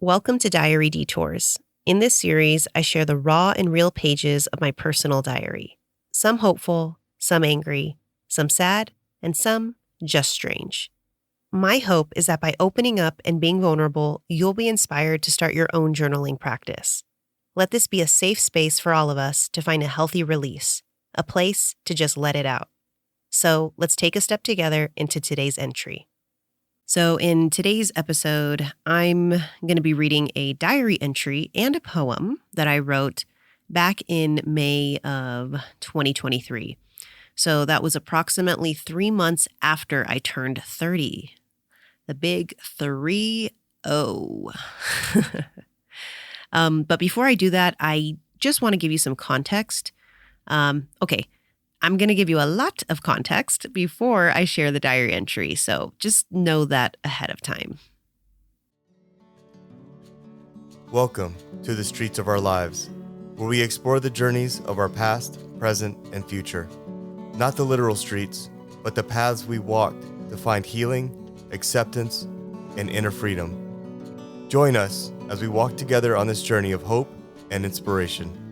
Welcome to Diary Detours. In this series, I share the raw and real pages of my personal diary. Some hopeful, some angry, some sad, and some just strange. My hope is that by opening up and being vulnerable, you'll be inspired to start your own journaling practice. Let this be a safe space for all of us to find a healthy release, a place to just let it out. So let's take a step together into today's entry. So in today's episode, I'm going to be reading a diary entry and a poem that I wrote back in May of 2023. So that was approximately 3 months after I turned 30. The big 3-0. But before I do that, I just want to give you some context. Okay. I'm going to give you a lot of context before I share the diary entry, so just know that ahead of time. Welcome to the streets of our lives, where we explore the journeys of our past, present, and future. Not the literal streets, but the paths we walked to find healing, acceptance, and inner freedom. Join us as we walk together on this journey of hope and inspiration.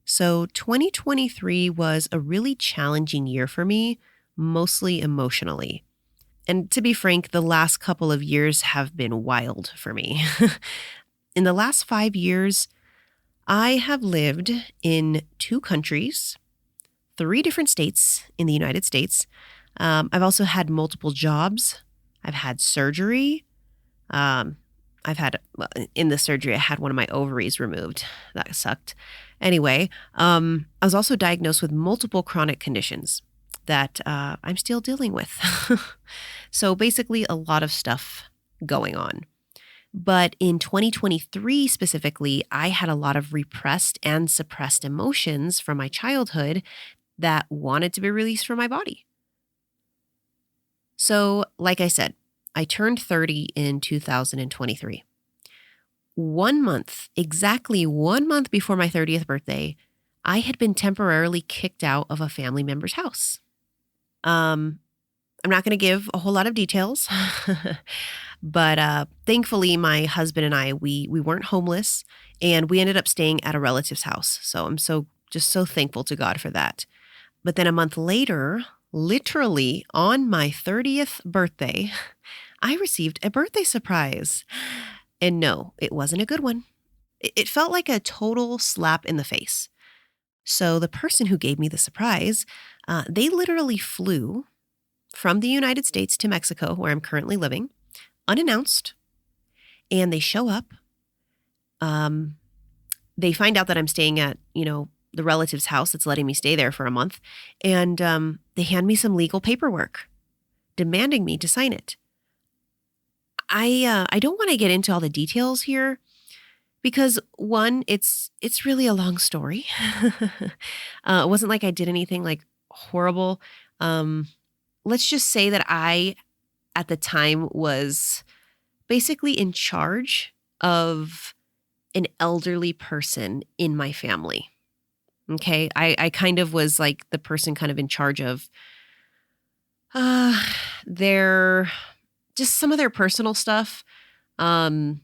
So 2023 was a really challenging year for me, mostly emotionally. And to be frank, the last couple of years have been wild for me. In the last 5 years, I have lived in 2 countries, 3 different states in the United States. I've also had multiple jobs. I've had surgery. In the surgery, I had one of my ovaries removed. That sucked. Anyway, I was also diagnosed with multiple chronic conditions that I'm still dealing with. So basically a lot of stuff going on. But in 2023 specifically, I had a lot of repressed and suppressed emotions from my childhood that wanted to be released from my body. So, like I said, I turned 30 in 2023. 1 month, exactly 1 month before my 30th birthday, I had been temporarily kicked out of a family member's house. I'm not going to give a whole lot of details, but thankfully my husband and I, we weren't homeless, and we ended up staying at a relative's house. So I'm so thankful to God for that. But then a month later, literally on my 30th birthday, I received a birthday surprise. And no, it wasn't a good one. It felt like a total slap in the face. So the person who gave me the surprise, they literally flew from the United States to Mexico, where I'm currently living, unannounced. And they show up. They find out that I'm staying at, the relative's house that's letting me stay there for a month. And they hand me some legal paperwork demanding me to sign it. I don't want to get into all the details here because, one, it's really a long story. It wasn't like I did anything like horrible. Let's just say that I, at the time, was basically in charge of an elderly person in my family. Okay, I kind of was like the person kind of in charge of their just some of their personal stuff. Like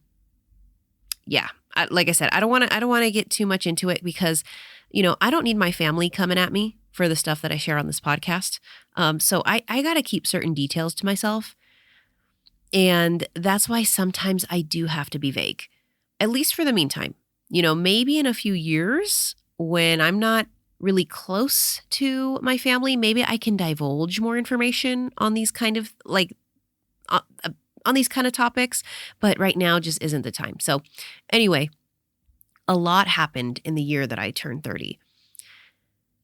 I said, I don't want to get too much into it because, I don't need my family coming at me for the stuff that I share on this podcast. So I got to keep certain details to myself. And that's why sometimes I do have to be vague, at least for the meantime. Maybe in a few years when I'm not really close to my family, maybe I can divulge more information on these kind of on these kind of topics, but right now just isn't the time. So anyway, a lot happened in the year that I turned 30.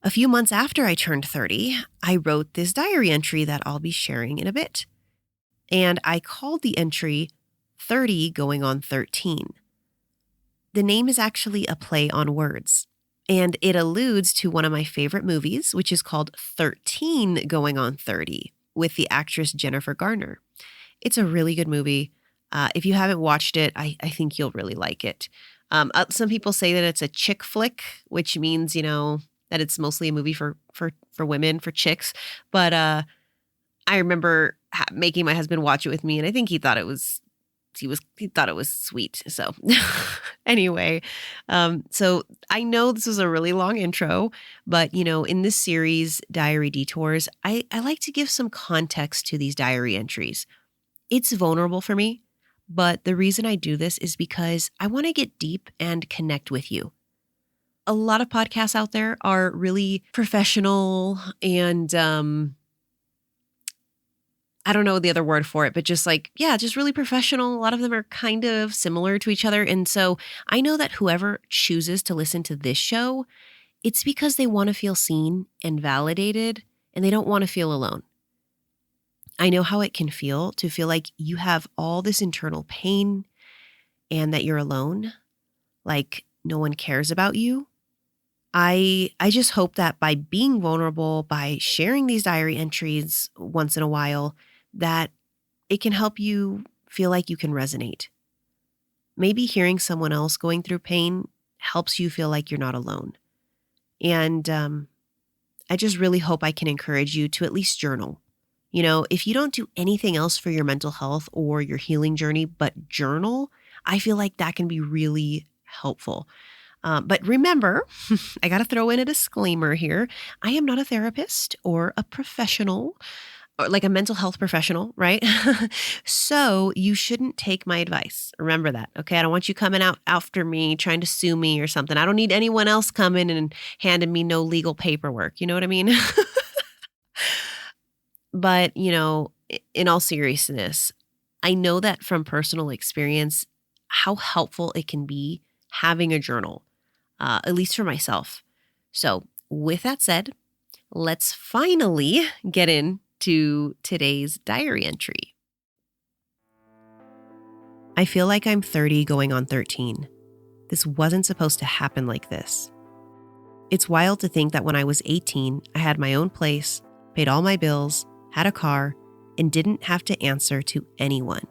A few months after I turned 30, I wrote this diary entry that I'll be sharing in a bit. And I called the entry 30 going on 13. The name is actually a play on words, and it alludes to one of my favorite movies, which is called 13 going on 30 with the actress Jennifer Garner. It's a really good movie. If you haven't watched it, I think you'll really like it. Some people say that it's a chick flick, which means, that it's mostly a movie for women, for chicks. But I remember making my husband watch it with me. And I think he thought it was sweet. So anyway, so I know this was a really long intro, but in this series, Diary Detours, I like to give some context to these diary entries. It's vulnerable for me, but the reason I do this is because I want to get deep and connect with you. A lot of podcasts out there are really professional and I don't know the other word for it, but just really professional. A lot of them are kind of similar to each other. And so I know that whoever chooses to listen to this show, it's because they want to feel seen and validated, and they don't want to feel alone. I know how it can feel to feel like you have all this internal pain and that you're alone, like no one cares about you. I just hope that by being vulnerable, by sharing these diary entries once in a while, that it can help you feel like you can resonate. Maybe hearing someone else going through pain helps you feel like you're not alone. And I just really hope I can encourage you to at least journal. If you don't do anything else for your mental health or your healing journey but journal, I feel like that can be really helpful. But remember, I got to throw in a disclaimer here. I am not a therapist or a professional, or like a mental health professional, right? So you shouldn't take my advice. Remember that, okay? I don't want you coming out after me, trying to sue me or something. I don't need anyone else coming and handing me no legal paperwork. You know what I mean? But, in all seriousness, I know that from personal experience, how helpful it can be having a journal, at least for myself. So with that said, let's finally get into today's diary entry. I feel like I'm 30 going on 13. This wasn't supposed to happen like this. It's wild to think that when I was 18, I had my own place, paid all my bills, had a car, and didn't have to answer to anyone.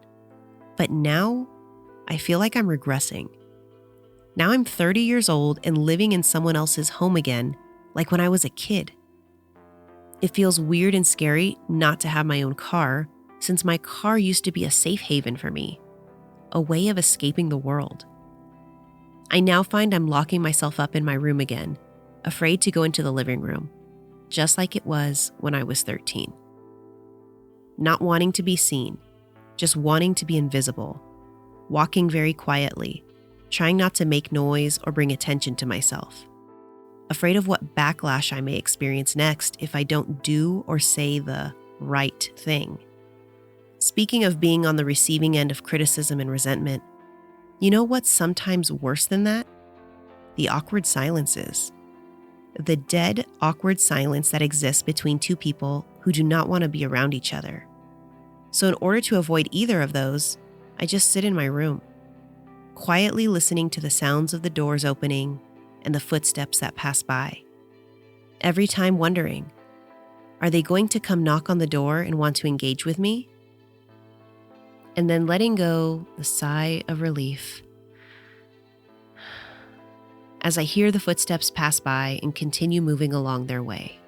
But now, I feel like I'm regressing. Now I'm 30 years old and living in someone else's home again, like when I was a kid. It feels weird and scary not to have my own car, since my car used to be a safe haven for me, a way of escaping the world. I now find I'm locking myself up in my room again, afraid to go into the living room, just like it was when I was 13. Not wanting to be seen, just wanting to be invisible, walking very quietly, trying not to make noise or bring attention to myself. Afraid of what backlash I may experience next if I don't do or say the right thing. Speaking of being on the receiving end of criticism and resentment, you know what's sometimes worse than that? The awkward silences. The dead, awkward silence that exists between two people who do not want to be around each other. So in order to avoid either of those, I just sit in my room, quietly listening to the sounds of the doors opening and the footsteps that pass by. Every time wondering, are they going to come knock on the door and want to engage with me? And then letting go the sigh of relief as I hear the footsteps pass by and continue moving along their way.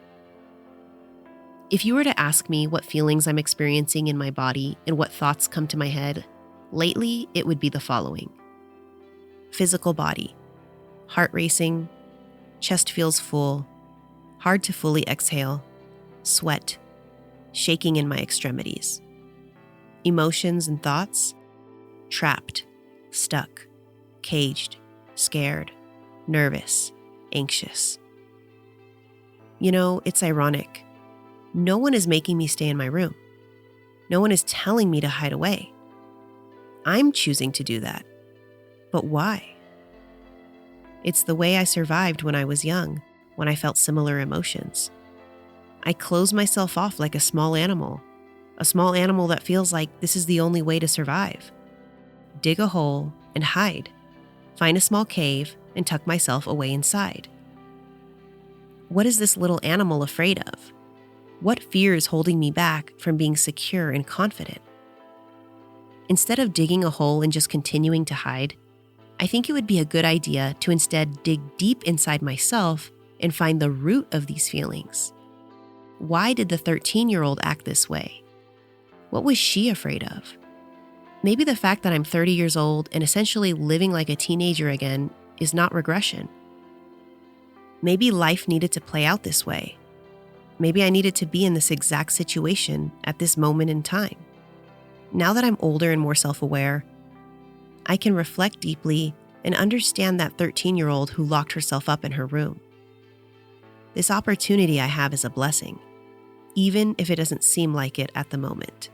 If you were to ask me what feelings I'm experiencing in my body and what thoughts come to my head, lately it would be the following. Physical body, heart racing, chest feels full, hard to fully exhale, sweat, shaking in my extremities. Emotions and thoughts, trapped, stuck, caged, scared, nervous, anxious. It's ironic. No one is making me stay in my room. No one is telling me to hide away. I'm choosing to do that. But why? It's the way I survived when I was young, when I felt similar emotions. I close myself off like a small animal that feels like this is the only way to survive. Dig a hole and hide. Find a small cave and tuck myself away inside. What is this little animal afraid of? What fear is holding me back from being secure and confident? Instead of digging a hole and just continuing to hide, I think it would be a good idea to instead dig deep inside myself and find the root of these feelings. Why did the 13-year-old act this way? What was she afraid of? Maybe the fact that I'm 30 years old and essentially living like a teenager again is not regression. Maybe life needed to play out this way. Maybe I needed to be in this exact situation at this moment in time. Now that I'm older and more self-aware, I can reflect deeply and understand that 13-year-old who locked herself up in her room. This opportunity I have is a blessing, even if it doesn't seem like it at the moment.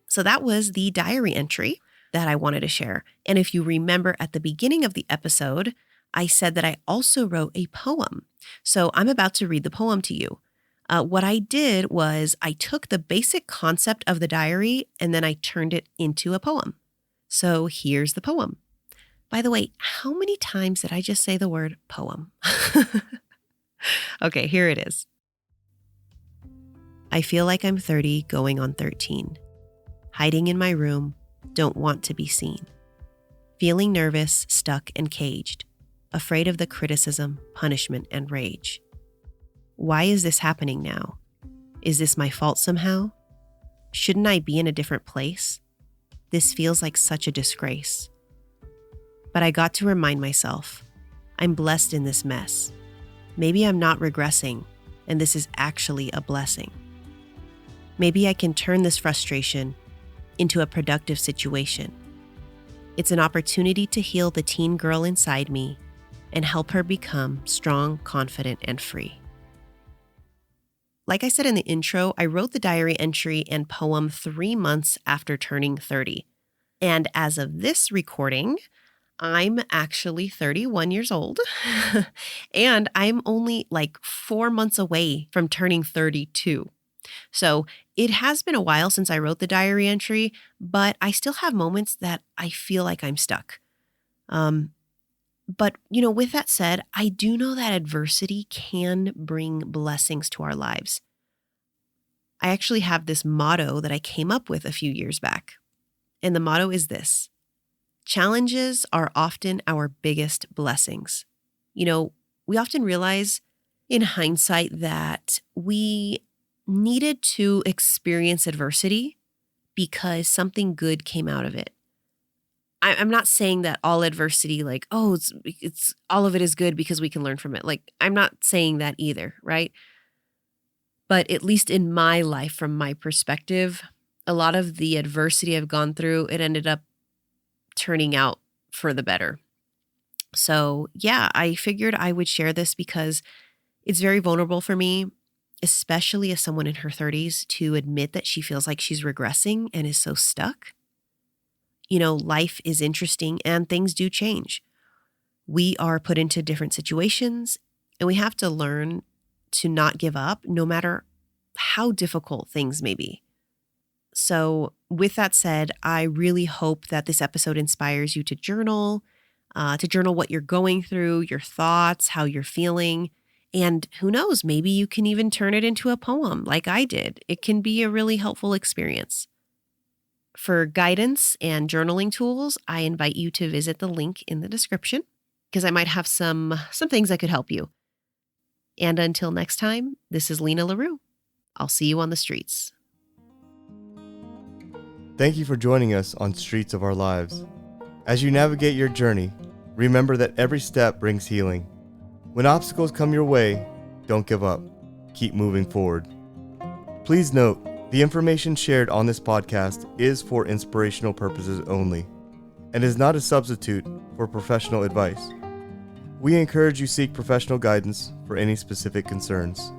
So that was the diary entry that I wanted to share. And if you remember at the beginning of the episode, I said that I also wrote a poem. So I'm about to read the poem to you. What I did was I took the basic concept of the diary and then I turned it into a poem. So here's the poem. By the way, how many times did I just say the word poem? Okay, here it is. I feel like I'm 30 going on 13. Hiding in my room, don't want to be seen. Feeling nervous, stuck and caged. Afraid of the criticism, punishment, and rage. Why is this happening now? Is this my fault somehow? Shouldn't I be in a different place? This feels like such a disgrace. But I got to remind myself, I'm blessed in this mess. Maybe I'm not regressing, and this is actually a blessing. Maybe I can turn this frustration into a productive situation. It's an opportunity to heal the teen girl inside me and help her become strong, confident, and free. Like I said in the intro, I wrote the diary entry and poem 3 months after turning 30. And as of this recording, I'm actually 31 years old and I'm only like 4 months away from turning 32. So it has been a while since I wrote the diary entry, but I still have moments that I feel like I'm stuck. But with that said, I do know that adversity can bring blessings to our lives. I actually have this motto that I came up with a few years back. And the motto is this: challenges are often our biggest blessings. We often realize in hindsight that we needed to experience adversity because something good came out of it. I'm not saying that all adversity, it's all of it is good because we can learn from it. I'm not saying that either, right? But at least in my life, from my perspective, a lot of the adversity I've gone through, it ended up turning out for the better. So yeah, I figured I would share this because it's very vulnerable for me, especially as someone in her 30s, to admit that she feels like she's regressing and is so stuck. Life is interesting and things do change. We are put into different situations and we have to learn to not give up no matter how difficult things may be. So with that said, I really hope that this episode inspires you to journal what you're going through, your thoughts, how you're feeling. And who knows, maybe you can even turn it into a poem like I did. It can be a really helpful experience. For guidance and journaling tools, I invite you to visit the link in the description because I might have some things that could help you. And until next time, this is Lena LaRue. I'll see you on the streets. Thank you for joining us on Streets of Our Lives. As you navigate your journey, remember that every step brings healing. When obstacles come your way, don't give up. Keep moving forward. Please note, the information shared on this podcast is for inspirational purposes only and is not a substitute for professional advice. We encourage you seek professional guidance for any specific concerns.